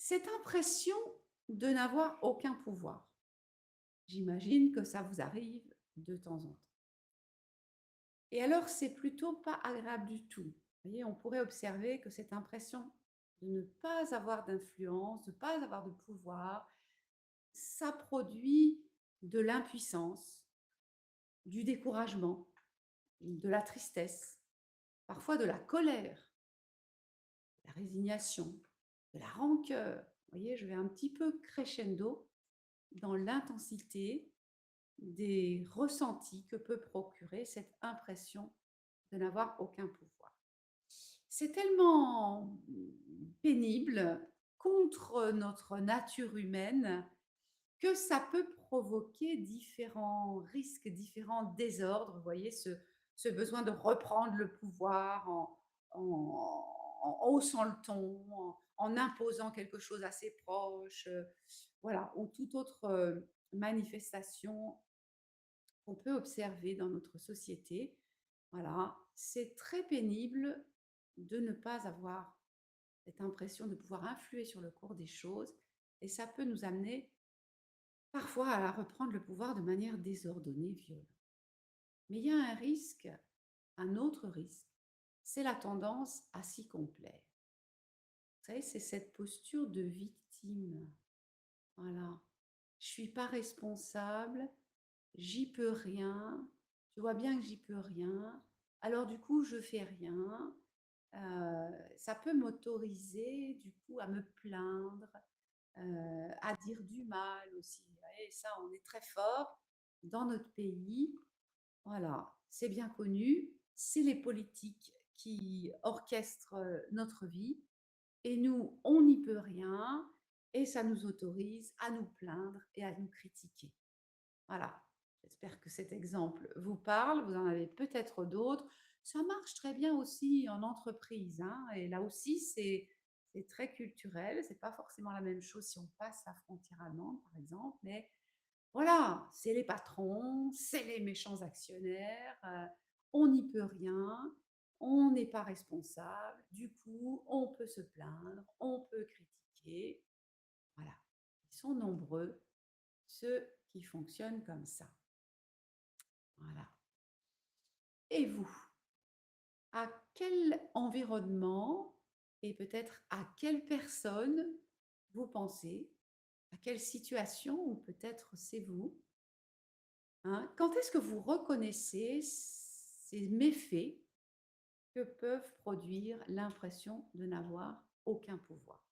Cette impression de n'avoir aucun pouvoir, j'imagine que ça vous arrive de temps en temps. Et alors, c'est plutôt pas agréable du tout. Vous voyez, on pourrait observer que cette impression de ne pas avoir d'influence, de ne pas avoir de pouvoir, ça produit de l'impuissance, du découragement, de la tristesse, parfois de la colère, de la résignation, de la rancœur. Vous voyez, je vais un petit peu crescendo dans l'intensité des ressentis que peut procurer cette impression de n'avoir aucun pouvoir. C'est tellement pénible contre notre nature humaine que ça peut provoquer différents risques, différents désordres. Vous voyez, ce besoin de reprendre le pouvoir en haussant le ton, en imposant quelque chose à ses proches, voilà, ou toute autre manifestation qu'on peut observer dans notre société. Voilà, c'est très pénible de ne pas avoir cette impression de pouvoir influer sur le cours des choses et ça peut nous amener parfois à reprendre le pouvoir de manière désordonnée, violente. Mais il y a un risque, un autre risque, c'est la tendance à s'y complaire. Vous savez, c'est cette posture de victime. Voilà, je suis pas responsable, j'y peux rien, je vois bien que j'y peux rien, alors du coup, je fais rien. Ça peut m'autoriser du coup à me plaindre, à dire du mal aussi. Et ça, on est très fort dans notre pays. Voilà, c'est bien connu, c'est les politiques qui orchestrent notre vie et nous, on n'y peut rien et ça nous autorise à nous plaindre et à nous critiquer. Voilà, j'espère que cet exemple vous parle, vous en avez peut-être d'autres. Ça marche très bien aussi en entreprise, hein, et là aussi, c'est très culturel. C'est pas forcément la même chose si on passe la frontière allemande, par exemple, mais voilà, c'est les patrons, c'est les méchants actionnaires, on n'y peut rien, on n'est pas responsable, du coup, on peut se plaindre, on peut critiquer. Voilà, ils sont nombreux, ceux qui fonctionnent comme ça. Voilà. Et vous, à quel environnement et peut-être à quelle personne vous pensez, à quelle situation, ou peut-être c'est vous, hein, quand est-ce que vous reconnaissez ces méfaits que peuvent produire l'impression de n'avoir aucun pouvoir?